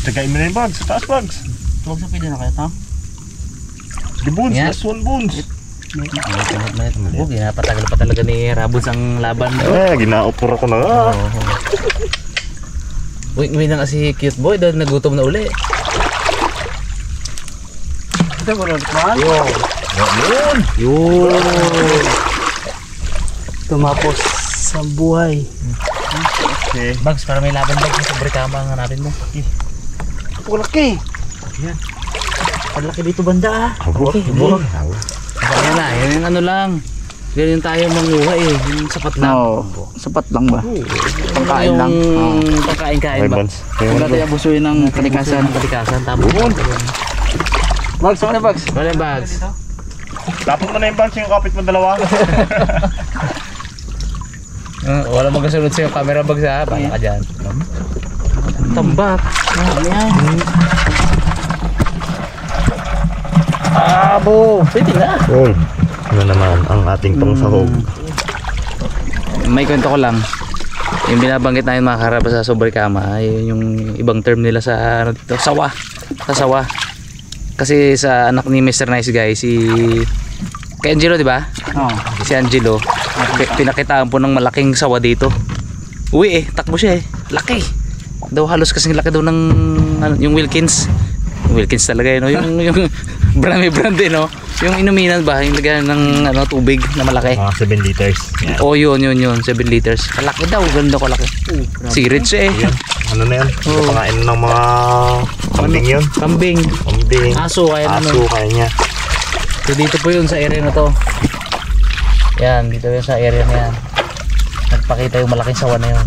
Tagain mo na yung bags. Sa taas bags. Huwag sa pwede na kayo ito. The bones. Last one bones. Huwag, napatagal pa talaga ni Rabons ang laban. Ginaupura ko na nga. Uy na kasi cute boy. Dahil nagutom na uli. Ito mo rin man. Yun. Tumapos sa buhay. Okay. Bags, para may laban bags. Sobre kama ang hanapin mo. Laki. Yan. Palaki dito banda Okay. Ano na, yun yung ano lang. Ganyan tayo manguha eh. Yung sapat lang. Sapat lang ba? Pangkain lang. Pangkain-kain ba? Wala tayo abusuin ng kalikasan. Tapos. Bags, ano bags? Wala yung bags. Tapos mo na yung bags yung kapit mo dalawa. Wala magasunod sa'yo camera bags ha. Baka ka dyan. Tambak. Ano yan? Pwede na. Ano naman ang ating pangsahog. May kwento ko lang. Yung binabanggit namin mga karaba sa Sobrikama, yung ibang term nila sa ano dito, sawa. Sa sawa. Kasi sa anak ni Mr. Nice Guy, si kay Angelo, di ba? Si Angelo, pinakitaan po ng malaking sawa dito. Uwi takbo siya laki. Daw halos kasing laki daw ng yung Wilkins. Wilkins talaga yun, no? yung brand no? Yung inuminan ba, yung lagyan ng tubig na malaki. 7 liters. Yeah. Yun 7 liters. Kalaki daw, ganda ko laki. Sirit siya Ano na yan? Pakain ng mga kambing yun. Kambing. Aso kaya niya. So dito po yun sa area na to. Yan, dito yun sa area na yan. Nagpakita yung malaking sawa na yun.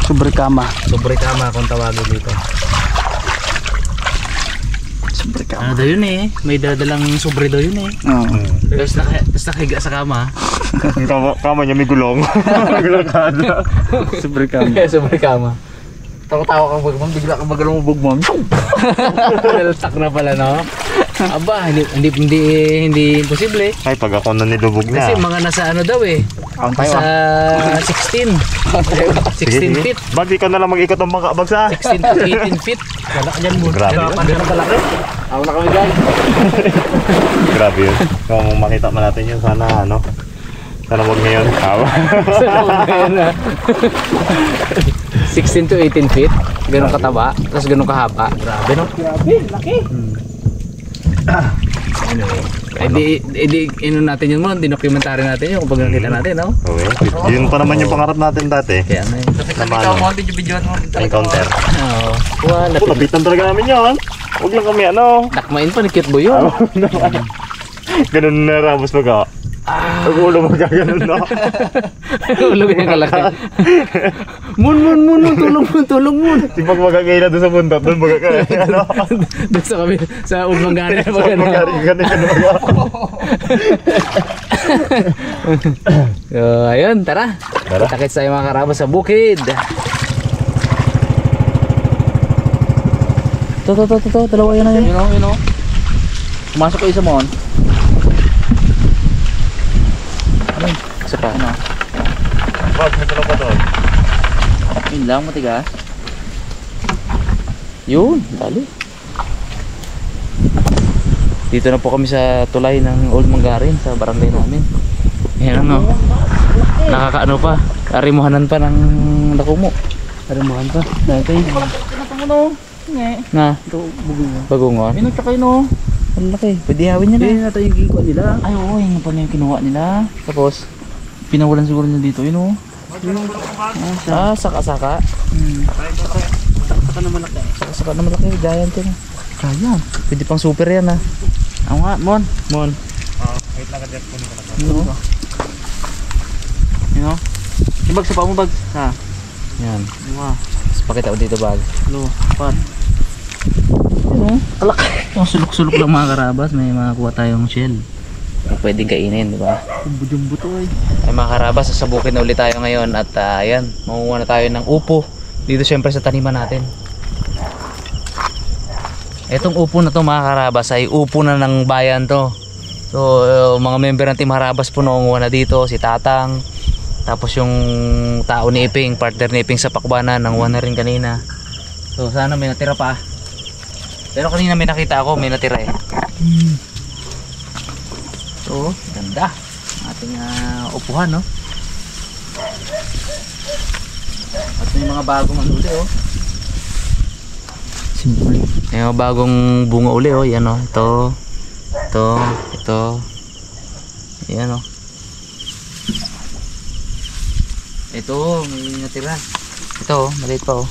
Sobrikama kung tawagin dito. Ano daw yun may dadalang sobre daw yun Tapos nakahiga sa kama. Kama niya may gulong. Gulong kada. Sobrikama. Tawa-tawa kang bugmam, bigla kang magalong bugmam. Naltak na pala, no? Aba, hindi imposible. Ay, pag ako nanilubog na. Kasi mga nasa ano daw Nasa 16. 16 feet. Bag, ikaw na lang mag-ikot ng mga bagsa. 16 to 18 feet. Wala ka dyan mo. Grabe yun. Ganun kalaki. Ako na kami guys. Grabe yun. Kung makita mo natin yun, sana sana wag ngayon. Sana wag ngayon 16 to 18 feet. Ganun kataba. Tapos ganun kahaba. Grabe no? Grabe, laki. Anyway, natin yun mo, dinocumentary natin yung kapag nakita natin, no? Okay. Yun pa naman yung pangarap natin dati. Kaya na yun. Ikaw mo, video mo. Encounter. Oo. Wala. Lapitan talaga namin yun. Huwag lang kami Dakmain pa ni cute boy yun. Ganun na Ramos baga. Ulo magaganon na. Ulo yung kalaki. Mun, tulong mun. Sipag magagay na doon sa bundok, doon magagay. Doon sa kami, sa Ulmanggari. Ayun, tara. Takit sa mga karabas sa bukid. Ito, dalawa yun na yun. You know. Pumasok kayo sa mon. Isa pa, Wag, may dalawa pa doon. Yun lang, matigas. Yun, dali. Dito na po kami sa tulay ng Old Manggarin, sa barangay namin. Ayan nakakaano pa, arimuhanan pa ng lakumo. Arimuhan pa, dati. Na, bagungon. May nagtakay no. Ang laki, pwede hawin niya na. Hindi natin yung gigwa nila. Ay oo, yung pa na yung kinuha nila. Tapos, pinawalan siguro niya dito, yun o. Saka-saka. Saka na malaki. Saka na malaki, giant yun. Giant? Pwede pang super yan ha. Oo nga, Mon. Wait lang ka-jet po nila. You know? Yung bag sa pa mo bag. Ha? Yan. Wow. Tapos pakita ko dito bag. Pat. Ano? Alak. Yung sulok-sulok lang mga karabas, may makakuha tayong shell. Pwedeng kainin, di ba? Jumbo to ay. Ay mga karabas, sasabukin na ulit tayo ngayon at ayan, mamuha na tayo ng upo. Dito syempre sa taniman natin. Etong upo na to mga karabas ay upo na ng bayan to. So mga member ng Team Harabas po nangunguha na dito, si Tatang. Tapos yung tao ni Iping, partner ni Iping sa Pakbanan, nanguha na rin kanina. So sana may natira pa. Pero kanina may nakita ako, may natira eh. So, ganda. Ating upuhan, no? At may mga bagong ano uli, oh. Simple. May mga bagong bunga uli, oh. Yan, oh. Ito. Yan, oh. Ito, may natira. Ito, oh. Maliit pa, oh.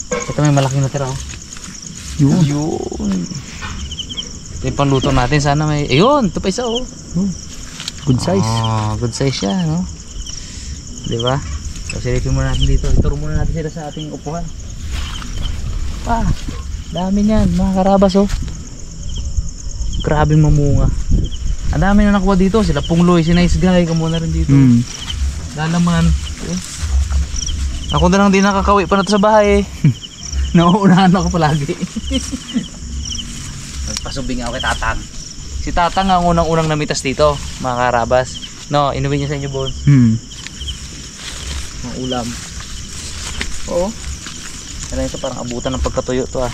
Ito may malaking natira, oh. Yun. Ito yung panluto natin. Sana may... Ayun! Ito pa isa, oh. Good size. Oh, good size siya, no? Diba? So, silipin muna natin dito. Ituro muna natin sila sa ating upuhan. Dami niyan, mga karabas, oh. Grabe mamunga. Ang dami na nakuha dito. Sila Pungloy, si Nice Guy. Kamu na rin dito. Lalaman. Ako na lang din nakakawi pa na to sa bahay, eh. Nauunahan ako palagi. Nagpasubing ako kay Tatang. Si Tatang ang unang-unang namitas dito, mga karabas. No, inuwi niya sa inyo, Bones. Mga ulam. Oo. Kaya ito parang abutan ng pagkatuyo to, ah.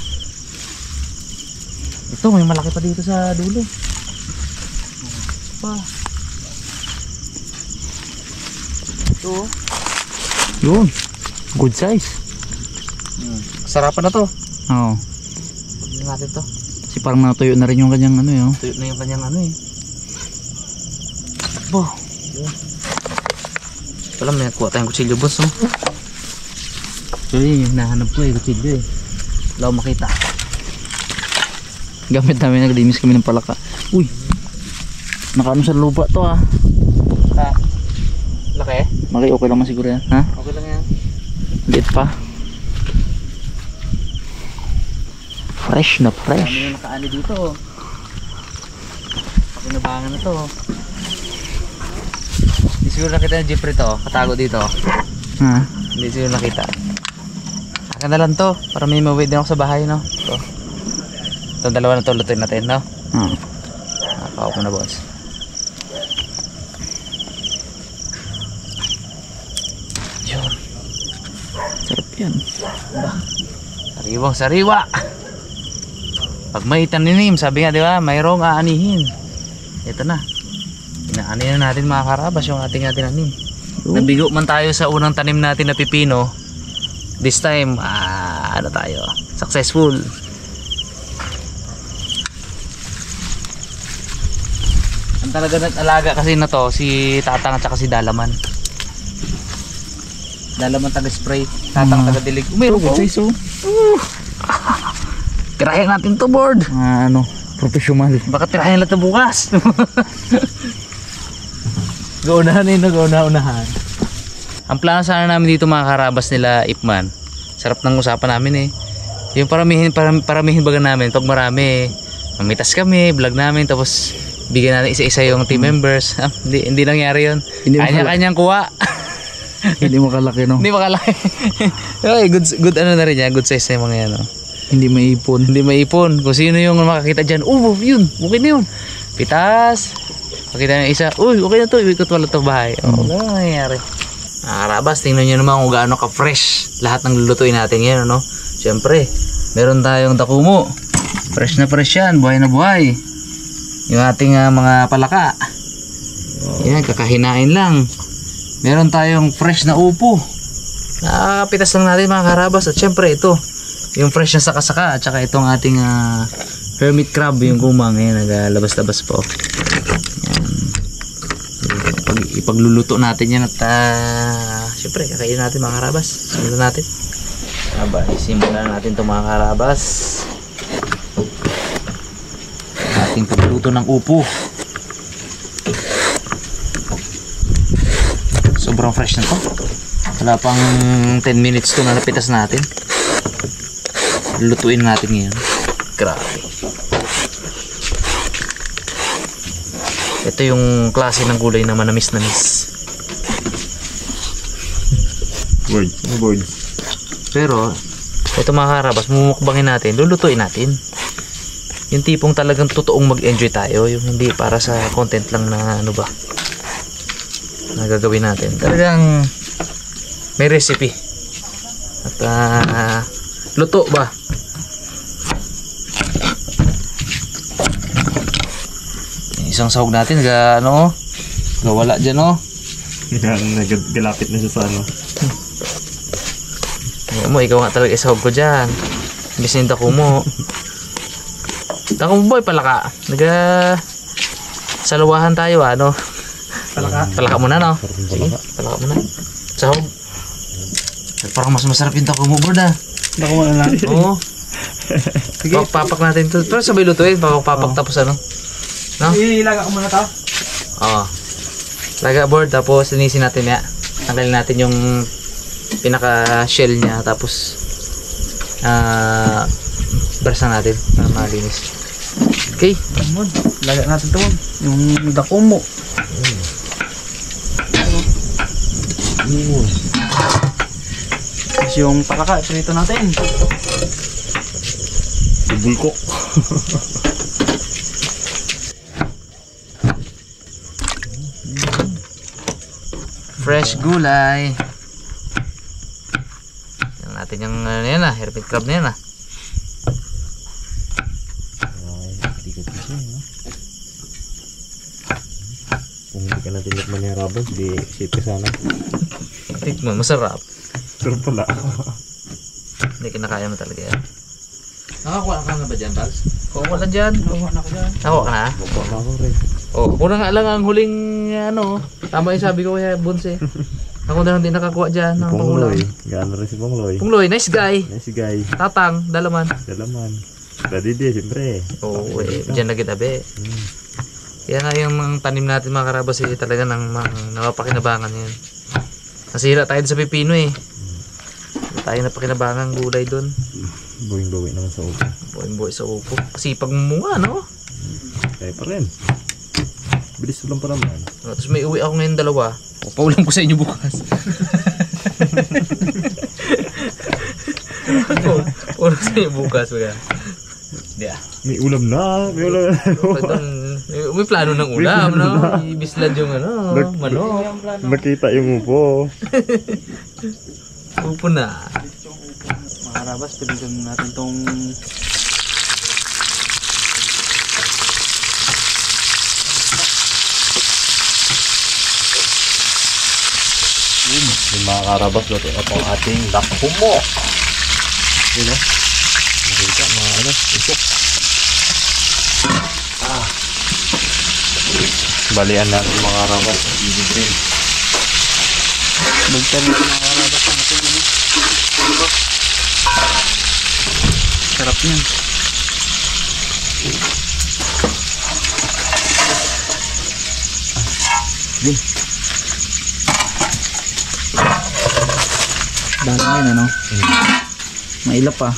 Ito, may malaki pa dito sa dulo. Pa. Ito. Yun. Good size. Sarapan na to. Oo. Tignan natin to. Kasi parang natuyo na rin yung kanyang ano yun. Tuyo na yung kanyang ano, eh. Bo. Wala, may nakuha tayong kutsilyo, boss, oh. So yun yung nahanap ko, kutsilyo, eh. Wala akong makita. Gamit namin, naglimis kami ng palaka. Uy. Nakaano sa lupa to, ah. Laki? Maki, okay naman siguro yan. Ha? Okay lang yan. Liit pa. Fresh na Dami fresh. na nakaani dito, oh. Pinabangan na to, oh. Hindi siguro nakita ng jeep rito, oh. Katago dito, oh. Ha? Hindi siguro nakita. Akin na lang to, para may mawid din ako sa bahay, no? Ito. Itong dalawa na to, lutuin natin, no? Nakakaw ko na, boss. Yun. Sarap yan. Sariwang sariwa. Pag may taninim, sabi nga, di ba, mayroong aanihin. Ito na. Inaani na natin, mga karabas, yung ating tinanim. Nabigo man tayo sa unang tanim natin na pipino. This time, ano tayo? Successful. Ang talaga nag-alaga kasi na to, si Tatang at saka si Dalaman. Dalaman taga-spray, Tatang taga-dilig. Meron ko. Good size, oh. Tirahin natin to, board. Ano, professional. Baka tirahin lang to bukas. Gaunahan eh, gaunahan. Ang plano sana namin dito, mga karabas nila Ipman. Sarap ng usapan namin, eh. Yung paramihin baga namin, pag marami, mamitas kami, vlog namin, tapos bigyan natin isa-isa yung team members. Hindi nangyari yun. Kanya-kanyang kuha. Hindi makalaki, no? Hindi makalaki. Okay, good ano na rin yan, good size na yung mga yan, no? Hindi maipon. Hindi maipon. Kung sino yung makakita dyan, yun, okay na yun. Pitas. Pakita ng isa, okay na to, iwikot wala to bahay. Gano'n nangyayari. Karabas, tingnan nyo naman kung gaano ka-fresh lahat ng lulutuin natin ngayon, no? Siyempre, meron tayong dakumo. Fresh na fresh yan, buhay na buhay. Yung ating mga palaka. Yan, kakahinain lang. Meron tayong fresh na upo. Nakakapitas lang natin, mga karabas. At siyempre, ito, yung fresh na saka-saka. At saka itong ating hermit crab, yung gumang. Ayan, nagalabas-labas po. Yan. Ipagluluto natin yan at siyempre, kakainin natin, mga karabas. Simulan natin. Simulan natin ito, mga karabas. Ating pagluto ng upo. Sobrang fresh na to. Wala pang 10 minutes to na napitas natin. Lutuin natin ngayon. Grabe. Ito yung klase ng gulay na manamis-namis. Birds. Pero ito, mga karabas, mumukbangin natin, lulutuin natin. Yung tipong talagang totoong mag-enjoy tayo, yung hindi para sa content lang na ano ba na gagawin natin. Talagang may recipe. At Luto ba? Isang sahog natin, ano, wala dyan, oh. Nagkalapit na siya sa ano. Mo, ikaw nga talaga isahog ko dyan. Bisin ko mo. Tako mo boy, palaka. Salawahan tayo, ano. Palaka muna, no? Sige, palaka muna. Sahog. Parang mas masarap yung tako mo, bro, na. Tako mo na lang. Oo. Papak natin ito. Pero sabay lutuin, papak tapos ano. No? Ilaga ko muna to. Oo. Laga board, tapos linisin natin ya. Tanggalin natin yung pinaka shell niya, tapos brasan natin para malinis. Okay. Laga natin to. Yung dako mo. Tapos yung palaka, prito natin. Bulkok. Fresh gulay. Yan natin yung ano yan, hermit crab na yan. Kung hindi ka natin tikman yung rabon, di sipi sana. Tikman, masarap. Pero pala. Hindi kinakaya mo talaga yan. Nakakuha ka na ba dyan, Pals? Kuha ka dyan. Nakuha na ko dyan. Nakuha ka na? Bukwa na ako rin. Oh, ako na nga lang ang huling ano. Tama yung sabi ko kaya Bunse. Ako na lang din nakakuha dyan ng pangulam. Pongloy. Gaano rin si Pongloy. Pungloy, nice guy. Nice guy. Tatang, dalaman. Dalaman. Ready din, siyempre. Oo, dyan na gitabi. Kaya nga yung mga tanim natin mga karabas talaga ng napapakinabangan yan. Nasira tayo sa pipino eh. Tayo napakinabangan gulay doon. Buwing-buwi naman sa upo. Buhay sa upo. Sipag mo nga, no? Kaya pa rin. Bilis lang pa naman. Tapos may uwi ako ngayon dalawa. Paulam ko sa inyo bukas. Paulam sa inyo bukas. Yeah. May ulam na. May ulam na. May plano ng ulam, no? Ibislad yung ano, manok. Nakita yung upo. Upo na. Mga karabas, piligan natin tong Yung mga karabas, luto na itong ating dakhumo. Yun o. Nakita mga ano, isok. Balian natin mga karabas. Ibigrin. bagtan natin mga karabas natin. Sarap yan. Dahil ngayon ano? Mailap pa.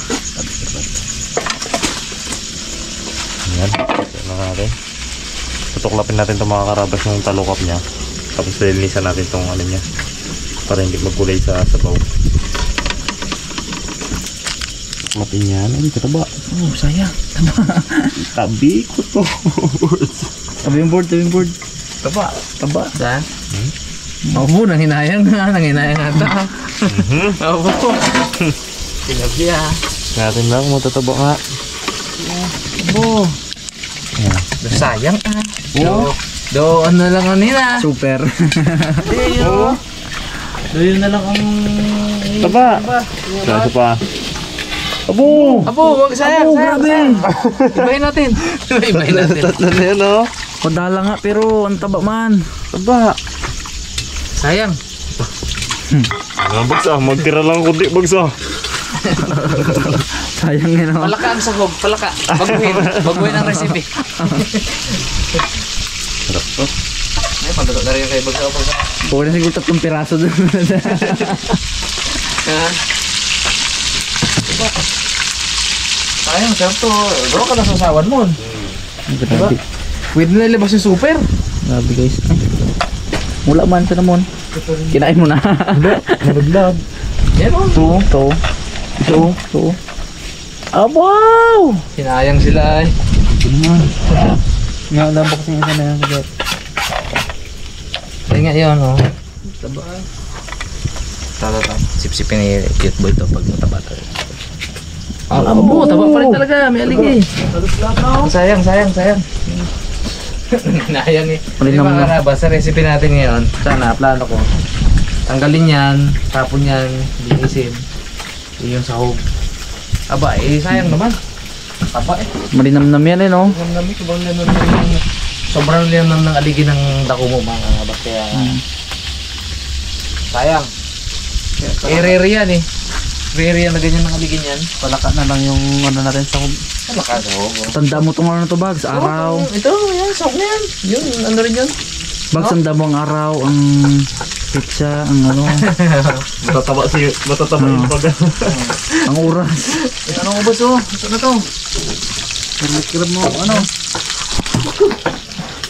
Yan. Ito na natin. Tutuklapin natin itong mga karabas ng talukap niya. Tapos lilinisan natin itong ano niya. Para hindi magkulay sa sabaw. Tuklapin yan. Ay, kataba. Oh, sayang. Taba. Tabi ko to. Tabi yung board, tabi yung board. Taba. Taba. Saan? Opo, nanghinayang nga. Nanghinayang ata. Opo. Sinabi Natin lang, matataba nga. Opo. Yan. Sayang Do ano lang kanina. Super. Yo. Do yun na lang ang Taba. Kaso pa. Abo! Abo, wag sayang. Grabe. Ibahin natin. Ibahin natin. Tatlo na yan, oh. Padala nga pero ang taba man. Taba. Sayang. Ano, bagsa? Magtira lang kundi, bagsa. Sayang yan ako. Palaka ang sahog, palaka. Baguhin ang recipe. Sarap to. Ay, pagdato na rin yung kay bagsa. Huwag na siguro 3 piraso doon. Sayang, sarap to. Gawa ka na sa sawan mo. Grabe. Pwede na ilabas yung super. Grabe guys. Mula man sa namon. Kinain mo na. Nalaglag. Yan o. Ito. Wow! Sinayang sila eh. Ito naman. Nga, unboxing isa na yan. Kaya nga yun o. Taba. Sip-sipin ni cute boy to pag mataba to. Oo, taba pa rin talaga. May aligi. Sayang. Nayang eh. Hindi Malinam na. mga karabas, sa recipe natin ngayon, sana, plano ko. Tanggalin yan, tapon yan, linisin. Yung sahog. Aba, sayang naman. Taba eh. Malinamnam yan no? Sobrang linam ng aligi ng dako mo mga karabas. Kaya, sayang. Rare yan eh. Rare yan na ganyan ng aligi niyan. Palaka na lang yung ano natin sa Sahog. tanda mo tong ano to Bags, araw. Ito, yan, sahog na yan. Yun, ano rin yun. Bags, tanda mo ang araw, ang pizza, ang ano, Matataba yung pag ang oras. Ano ko ba to? Ito na to. Kirab mo, ano?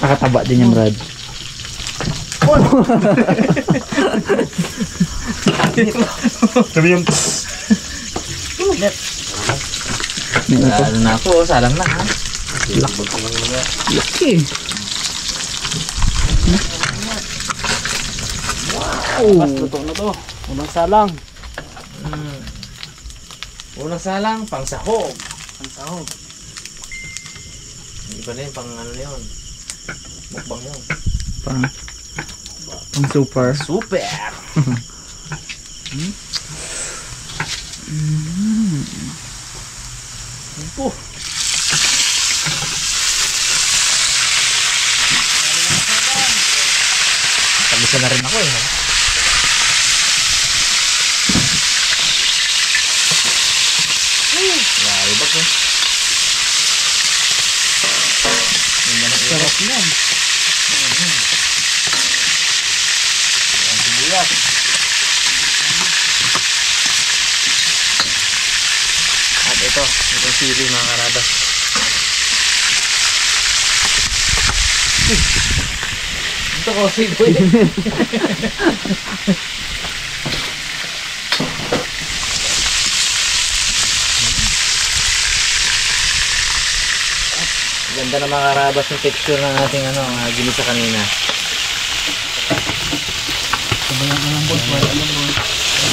Nakataba din yung Brad. Sabi yung Ano na ako, salang na ha. Laki. Luto na to. Unang salang. Unang salang, pang sahog. Hindi pa na yun, pang ano yun. Mukbang yun. Ang super. Super! Tagusan na rin ako eh. Grabe ba ko? Sarap yan. Ang sibuyas. At itong sili mga karabas. Ito ko siboy. Ganda na mga karabas yung texture ng ating ginisa kanina.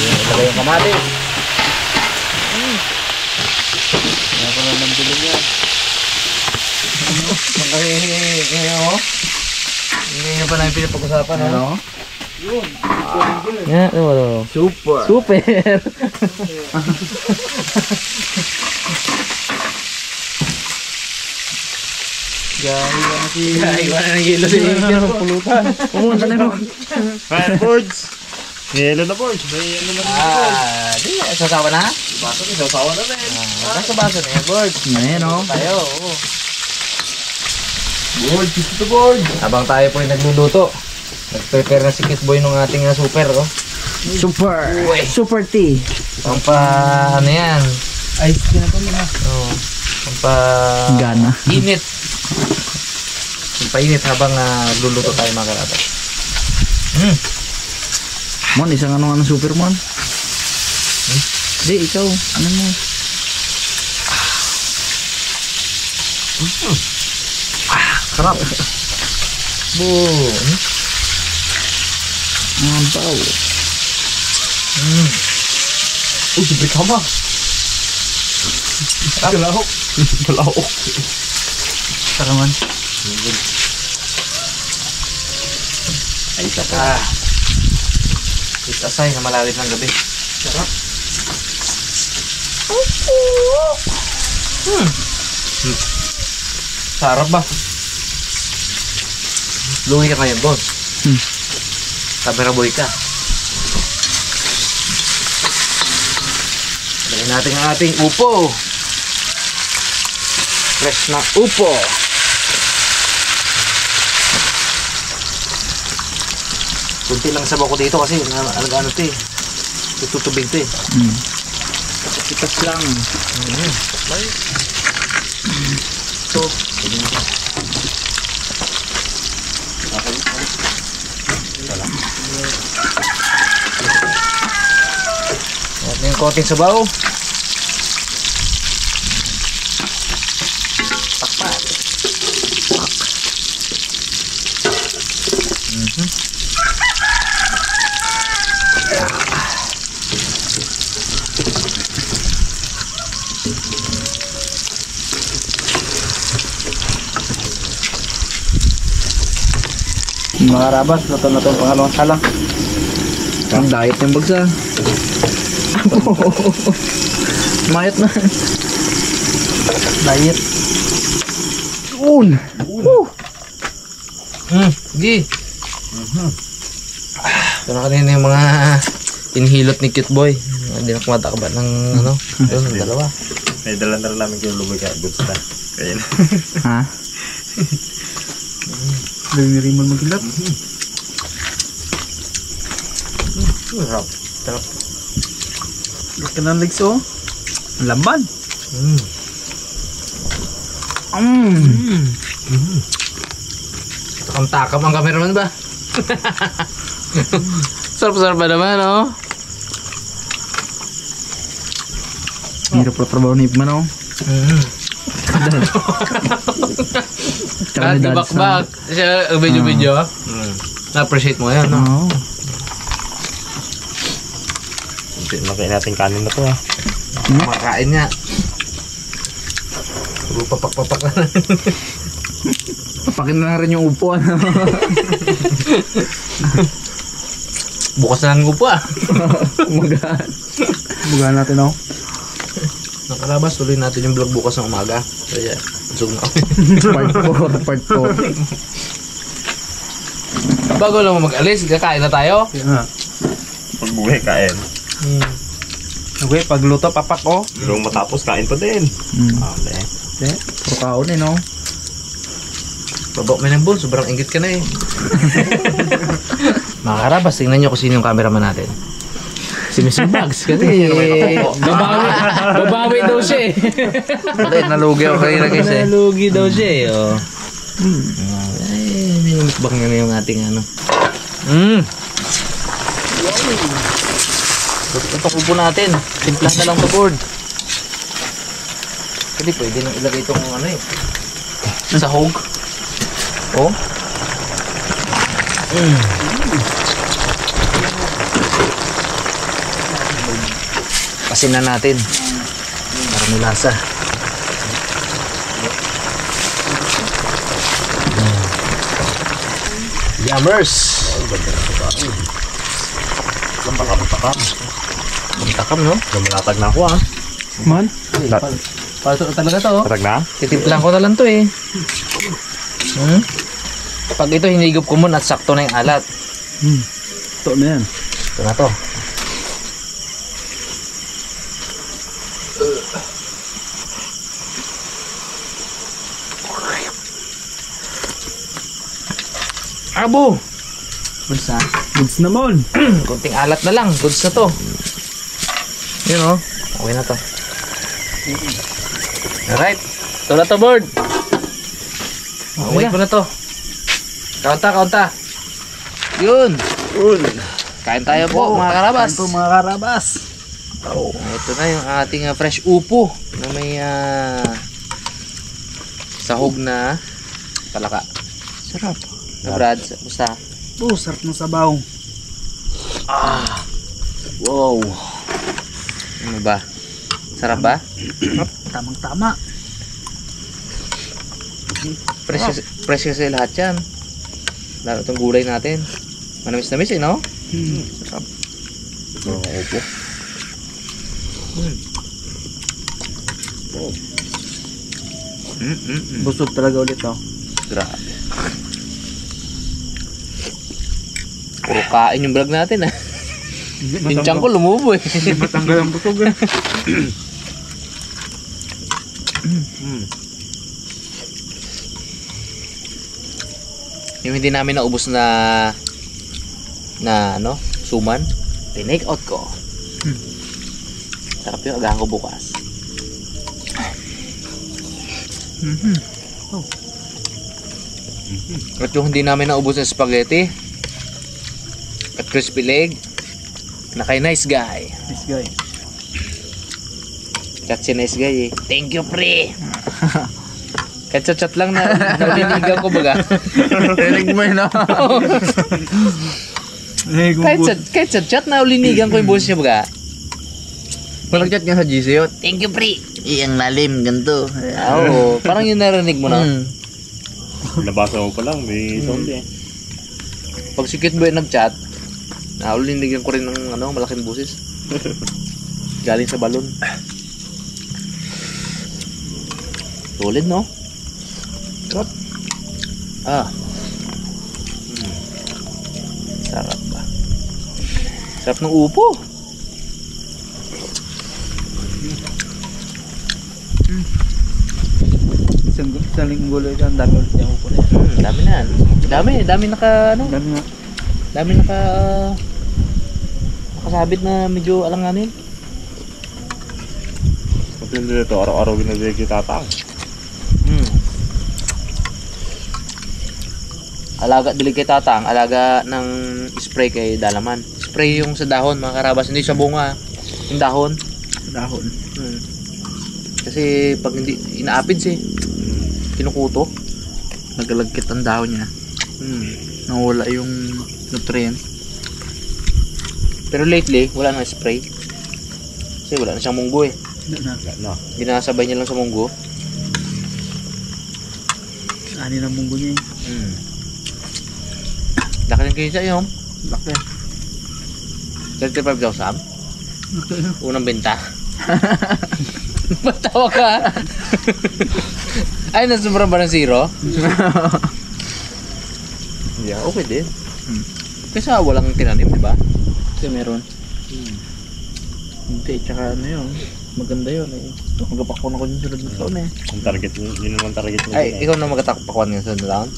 Ilagay yung kamatis. Kaya ko naman bilog yan. Ngayon pa namin pinapag-usapan. Ano? Yan, ano? Super. Super! Gahiwa na ng yelo si Angel. Pulutan. Pumunta na mo. Fire boards. Yelo na boards. May ano na Di, sasawa na? baso ni sasawa na rin. Baso-baso na yan, board. Ayan o. Tayo, oo. Board, gusto to board. Habang tayo po ay nagluluto, nag-prepare na si Kitboy ng ating super, oh. Super. Uy. Super tea. Pampa, ano yan? Ice tea na to muna. Oo. Pampa... Gana. Init. Pampa init habang luluto tayo mga karabas. Mon, isang ano super mon. Di, ikaw. Ano mo? Sarap. Boom. Ang baw. Uy, libre ka ma. Galahok. Galahok. Saka man. Ay, isa pa. It's a sign na malalim ng gabi. Sarap. Sarap ba? Luwi ka ngayon, boss. Camera boy ka. Lagyan natin ang ating upo. Fresh na upo. Kunti lang sabaw ko dito kasi ano to eh. Tutubig to eh. Itas lang. So, huwag na yung konting sabaw. Takpat. Mga karabas, luto na itong pangalawang salang. Ang diet yung bagsa. Mayat na. Diet. Un. Gi. Ito na kanina yung mga inhilot ni Cute Boy. Hindi na kumatakba ng ano. Ayun, ng dalawa. May dala-dala namin yung lubay ka. Goods na. Kaya na. Ha? Rimon magilap. Sarap. Laki ng legs oh. Ang laman. Takam-takam ang cameraman ba? Sarap-sarap ba naman, oh? Hirap na trabaho ni Ipman oh. Tsaka Kahit ni Dads, ibakbak. Siya, video-video. Na-appreciate mo yan, no? Oo. Makain natin kanin na to ah. Makain niya. Puro papak-papak na. Papakin na rin yung upuan. Bukas na lang upo, ah. Magaan. Magaan natin oh. Nakalabas, tuloy natin yung vlog bukas ng umaga. Kaya, zoom na. Part 4. Bago lang mo mag-alis, kakain na tayo. Pagbuhay kain. Okay, pagluto papak oh. Pero matapos kain pa din. Okay. Puro kaon eh no. Babak mo ng bull, sobrang inggit ka na eh. Mga karabas, tingnan nyo kung sino yung cameraman natin. Si Mr. Bugs kasi babawi daw siya eh. Nalugi ako kanina guys eh. Nalugi daw siya eh. Oh. Ay, minumukbang niya na yung ating ano. Ito kubo natin. Timpla na lang to board. Kasi pwede nang ilagay itong ano eh. Sahog. Oh. Pasin na natin. Para may lasa. Yummers! Takam, no? Lumalatag na ako ah. Man? Para talaga to. Patag na? Titimplang ko na lang to eh. Pag ito hinigop ko muna at sakto na yung alat. Ito na yan. Ito na to. Abo! Goods na. Goods naman. Kunting alat na lang. Goods na to. Yun o. Okay na to. Alright. Ito na to, board. Wait ko na to. Kaunta. Yun. Kain tayo po, mga karabas. Ito mga karabas. Ito na yung ating fresh upo na may sahog na palaka. Sarap. Na Brad, basta. Sarap ng sabaw. Wow. Ano ba? Sarap ba? Tamang tama. Fresh kasi lahat yan. Lalo itong gulay natin. Manamis-namis eh, no? Sarap. Opo. Busog talaga ulit oh. Grabe. Puro kain yung vlog natin ah. Yung tiyan ko lumubo eh. Hindi matanggal ang busog eh. Yung hindi namin naubos na ano, suman, tinake out ko. Sarap yung agahan ko bukas. At yung hindi namin naubos na spaghetti at crispy leg na kay nice guy. This guy. Chat si nice guy eh. Thank you pre. Kahit chat lang na nalinigan ko baga. Rinig mo yun oh. Kahit chat na ulinigan ko yung boses niya baga. Walang chat nga sa GC yun. Thank you pre. Ang lalim, ganito. Oo, parang yung narinig mo na. Nabasa ko pa lang, may sound eh. Pag si Cute Boy nag-chat, linigyan ko rin ng malaking busis. Galing sa balon. Solid, no? Sarap. Sarap ba? Sarap ng upo. Isang linggo ulit ang dami ulit yung upo na yan. Dami na. Dami nakasabit na medyo alanganin. Matindi nito, araw-araw ginagay tatang. Alaga dili kay tatang, alaga ng spray kay dalaman. Spray yung sa dahon mga karabas, hindi sa bunga. Yung dahon. Dahon. Kasi pag hindi inaapid kinukuto, nagalagkit ang dahon niya. Nawala yung nutrients. Pero lately, wala nang spray. Kasi wala na siyang munggo eh. No. Ginasabay niya lang sa munggo. Ani ng munggo niya Laki ng kinsa yun. Laki. 35,000. Unang benta. Matawa ka. Ay, nasubra ba ng zero? Yeah, okay din. Kasi walang tinanim, di ba? Kasi meron. Hindi, tsaka yun. Maganda yun eh. Magapakon ako yung sunod na taon eh. Ang target, yun naman target niya. Ay, ikaw na magtatakpakuan ng sunod na taon?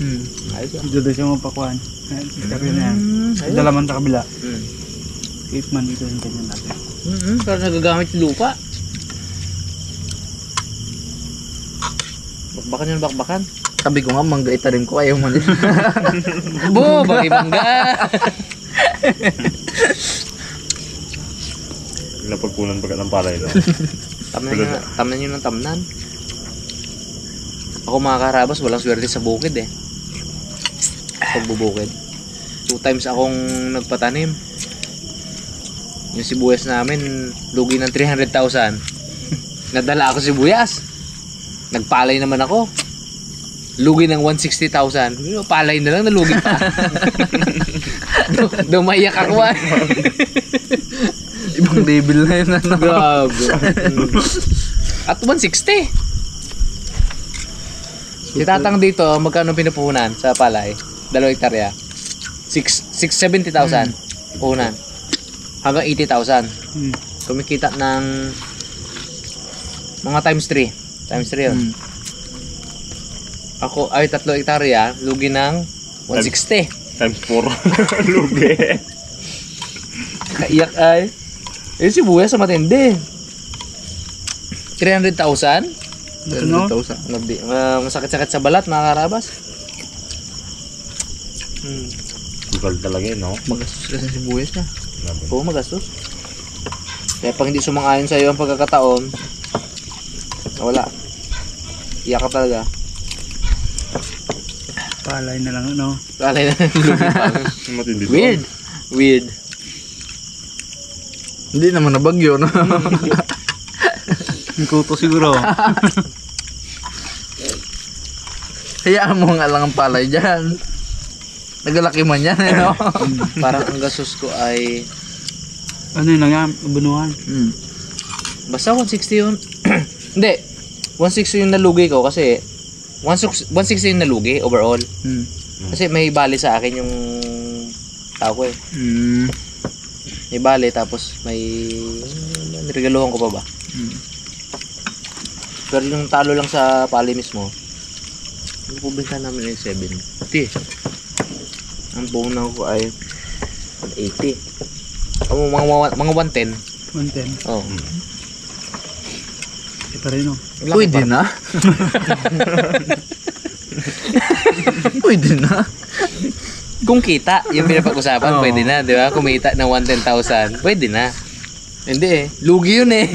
Ayos yun. Dito daw siya mapakuhan. Sikap yun na yan. Dalaman sa kabila. 8 man dito yung ganyan natin. Pero nagagamit yung lupa. Bakbakan yun, bakbakan. Sabi ko nga, mangga itarim ko. Ayaw man. Bo, bagi mangga. Napagpunan pagkat ng palay, no? Tamnan nyo ng tamnan. Ako mga karabas, walang swerte sa bukid eh. Pagbubukid. 2 times akong nagpatanim. Yung sibuyas namin, lugi ng 300,000. Nadala ako sibuyas. Nagpalay naman ako. Lugi ng 160,000. Palay na lang, nalugi pa. Dumayak ako ah. Ibang level na yun. Grabe. At 160. Si tatang dito, magkano pinapuhunan sa palay? 2 hektarya. 670,000 puhunan. Hanggang 80,000. Kumikita ng mga times 3. Times 3 yun. Ako ay 3 hektarya, lugi ng 160. Times 4. Lugi. Kaiyak ay. Eh si Buya sa matindi. 300,000. 300,000. Masakit-sakit sa balat mga karabas. Bukal talaga yun, no? Magastos kasi si Buyas na. Oo, magastos. Kaya pag hindi sumang-ayon sa iyo ang pagkakataon, wala. Iyak ka talaga. Palay na lang, ano? Palay na lugi pa. Matindi doon. Weird. Weird. Hindi naman nabagyo, no? Kuto siguro. Hayaan mo nga lang ang palay dyan. Nagalaki man yan, eh, no? Parang ang gastos ko ay Ano yun lang yan? Ubunuhan. basta 160 yun. Hindi. 160 yung nalugi ko kasi 160 yung nalugi overall. Kasi may bali sa akin yung tao ko eh. May bali tapos may niregaluhan ko pa ba. Pero yung talo lang sa pali mismo, yung pubinta namin ay 70. Ang puhunan ko ay 180. Mga 110. 110. Oh. Ito rin, no? Pwede na. Pwede na. Kung kita, yung pinapag-usapan, pwede na, di ba? Kumita ng 110,000, pwede na. Hindi eh. Lugi yun eh.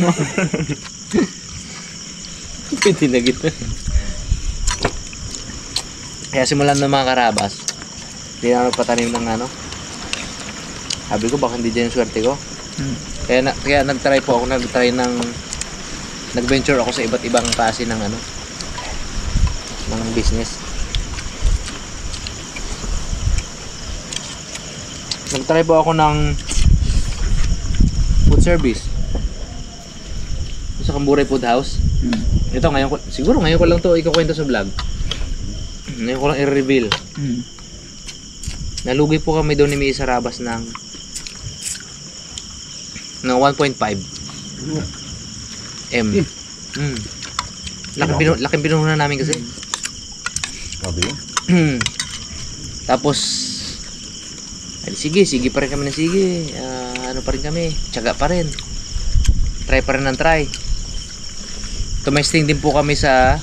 Pwede na gitu. Kaya simulan ng mga karabas, hindi na nagpatanim ng ano. Sabi ko, baka hindi dyan yung swerte ko. Kaya nag-try po ako, nag-venture ako sa iba't ibang klase ng ano, ng business. Nag-try po ako ng food service sa Camburay Food House. Ito ngayon ko, siguro ngayon ko lang to ikukwento sa vlog. Ngayon ko lang i-reveal. Nalugi po kami doon ni Misa Rabas ng 1.5 M. Laking pinuhunan namin kasi. Sabi? Tapos ay, sige pa rin kami na sige. Ano pa rin kami, tiyaga pa rin. Try pa rin ng try. Tumesting din po kami sa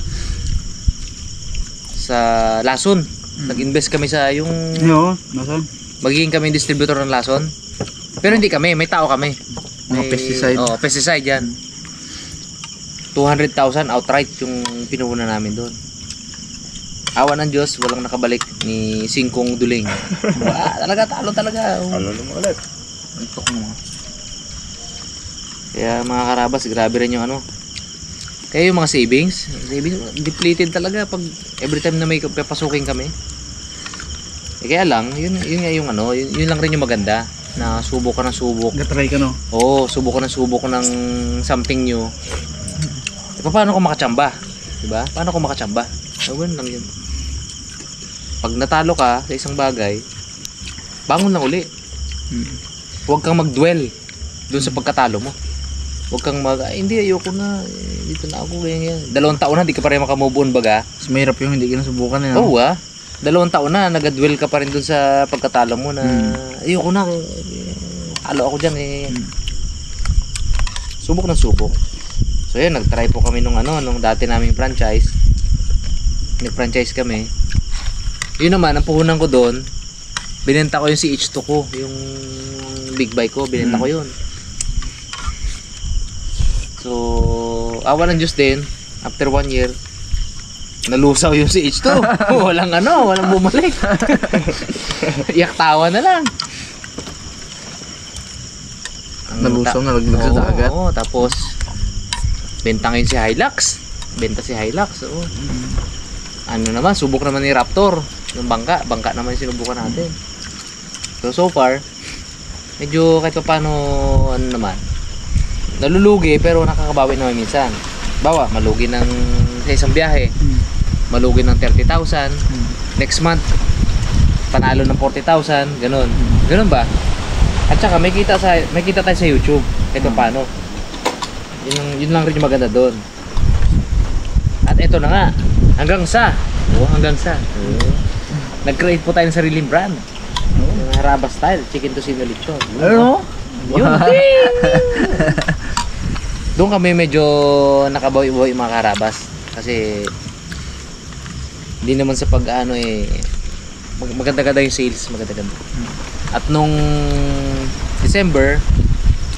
Lason. Nag-invest kami sa yung Lason. magiging kami distributor ng Lason. Pero hindi kami, may tao kami. Mga pesticide. Oh, pesticide yan. 200,000 outright yung pinuhunan namin doon. Awa ng Diyos, walang nakabalik ni Singkong Duling. Talaga, talo talaga. Ano naman ulit? Antok mo. Kaya mga karabas, grabe rin yung ano. Kaya yung mga savings depleted talaga pag every time na may papasukin kami. Kaya lang, yun nga yung ano, yun lang rin yung maganda. Na subok ka ng subok. Gatry ka no? Oo, subok ng something new. Paano ko makachamba? Diba? Paano ko makachamba? Gawin lang yun. Pag natalo ka sa isang bagay, bangon lang uli. Huwag kang mag-dwell dun sa pagkatalo mo. Huwag kang hindi, ayoko na. Dito na ako. Ganyan. 2 taon na, hindi ka pa rin makamove on baga. Mas mahirap yung hindi ka nasubukan eh. Oo 2 taon na, nag-dwell ka pa rin dun sa pagkatalo mo na ayoko na. Talo ako dyan eh. Subok ng subok. So yun, nag-try po kami nung dati naming franchise. Nag-franchise kami. Yun naman, ang puhunan ko doon, binenta ko yung CH2 ko, yung big bike ko, binenta ko yun. So, awa ng Diyos din, after 1 year, nalusaw yung CH2. walang bumalik. Iyak-tawa na lang. Nalusaw, nalaglag sa dagat. Oo, tapos, benta ngayon si Hilux. Benta si Hilux, oo. Ano naman, subok naman ni Raptor. Yung bangka naman yung sinubukan natin. So far, medyo kahit pa paano, nalulugi pero nakakabawi naman minsan. Bawa, malugi sa isang biyahe. Malugi ng 30,000. Next month, panalo ng 40,000. Ganun. Ganun ba? At saka may kita tayo sa YouTube. Kahit pa paano. Yun lang rin yung maganda doon. At ito na nga. Hanggang sa. Nag-create po tayo ng sariling brand. Yung Harabas style, chicken tocino lechon. Ano? Yun din! Doon kami medyo nakabawi-bawi mga Harabas. Kasi hindi naman sa pag-ano maganda-ganda yung sales, maganda-ganda. At nung December,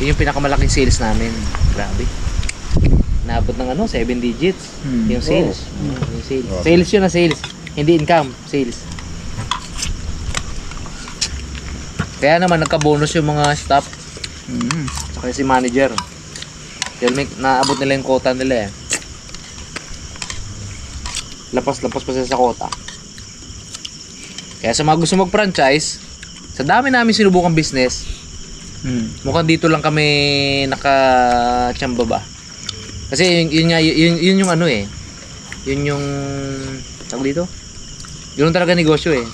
yun yung pinakamalaking sales namin. Grabe. Naabot ng 7 digits yung sales. Yung sales. Sales yun na sales. Hindi income, sales. Kaya naman nagka-bonus yung mga staff. Saka si manager. Dahil naabot nila yung quota nila eh. Lapas-lapas pa sila sa quota. Kaya sa mga gusto mag-franchise, sa dami namin sinubukang business, mukhang dito lang kami naka-tsamba ba. Kasi yun yung yun yung tawag dito. Yun talaga negosyo eh.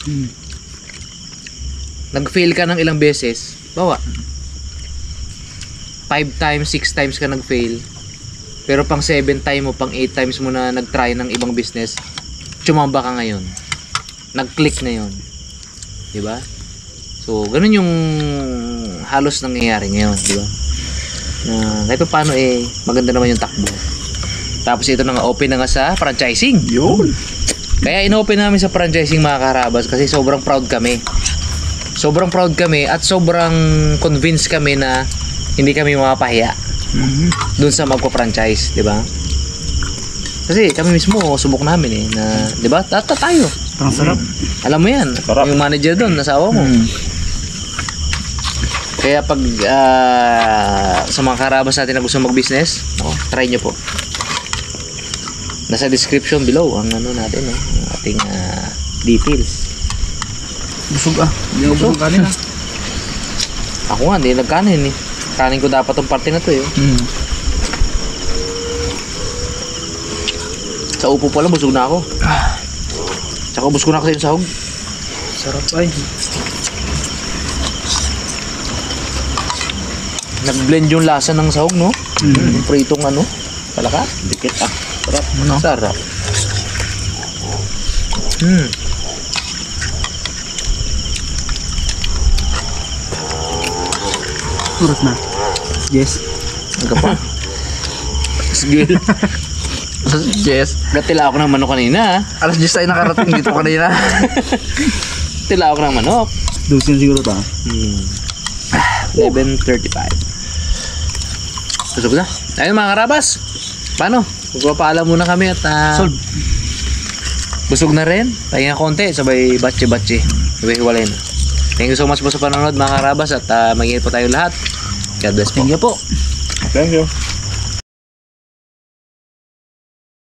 Nag-fail ka ng ilang beses, bawa 5 times, 6 times ka nag-fail, pero pang 7 time mo, pang 8 times mo na nag-try ng ibang business, tsumamba ka ngayon, nag-click na yun, diba? So ganun yung halos nangyayari ngayon, diba? Na kahit paano maganda naman yung takbo. Tapos ito na nga, open na nga sa franchising. Yun. Kaya inopen namin sa franchising mga Karabas kasi sobrang proud kami. Sobrang proud kami at sobrang convinced kami na hindi kami mapapahiya dun sa magpa-franchise, di ba? Kasi kami mismo subok namin na, di ba? Tayo. Ang sarap. Alam mo yan. Sarap. Yung manager doon, nasawa mo. Kaya pag sa mga Karabas natin na gusto mag-business, try nyo po. Nasa description below ang natin, ang ating details. Busog Hindi ako busog kanina. Ako nga, hindi nagkanin eh. Kanin ko dapat tong parte na to eh. Sa upo pa lang, busog na ako. Tsaka ubos ko na kasi yung sahog. Sarap ay. Nag-blend yung lasa ng sahog, no? Yung pritong ano, palaka. Dikit ah. Sarap. Ano? Sarap. Oras na. Yes. Ang pa. Sige. Yes. Gatila ako ng manok kanina. Alas 10 tayo nakarating dito kanina. Tila ako ng manok. Dosin siguro ta. 11:35. Busog na. Ayun mga karabas. Paano? Magpapaalam muna kami at Solve. busog na rin. Pahinga konti. Sabay batche-batche. Sabay hiwalay na. Thank you so much po sa panonood mga karabas at mag-ingat po tayo lahat. God bless po. Thank you po. Thank you.